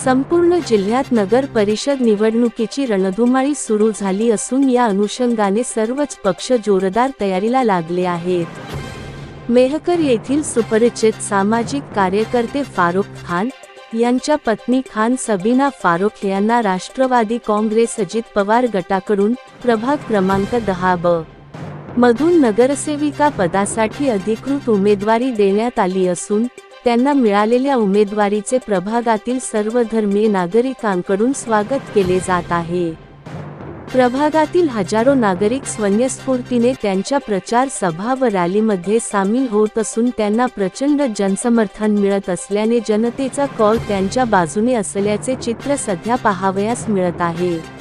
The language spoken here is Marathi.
संपूर्ण जिल्ह्यात नगर परिषद निवडणुकीची रणधुमाळी सुरू झाली असून या अनुषंगाने सर्वच पक्ष जोरदार तयारीला लागले आहेत। मेहकर येथील सुपरिचित सामाजिक कार्यकर्ते फारुख खान यांच्या पत्नी खान सबीना फारुख यांना राष्ट्रवादी काँग्रेस अजित पवार गटाकडून प्रभाग क्रमांक 10 मधून नगरसेविका पदासाठी अधिकृत उमेदवारी देण्यात आली असून त्यांना मिळालेल्या उमेदवारीचे प्रभागातील सर्वधर्मीय नागरिकांकडून स्वागत केले जात आहे। प्रभागातील हजारो नागरिक स्वयंस्फूर्तीने त्यांच्या प्रचार सभा व रॅलीमध्ये सामील होत असून त्यांना प्रचंड जनसमर्थन मिळत असल्याने जनतेचा कौल त्यांच्या बाजूने असल्याचे चित्र सध्या पाहावयास मिळत आहे।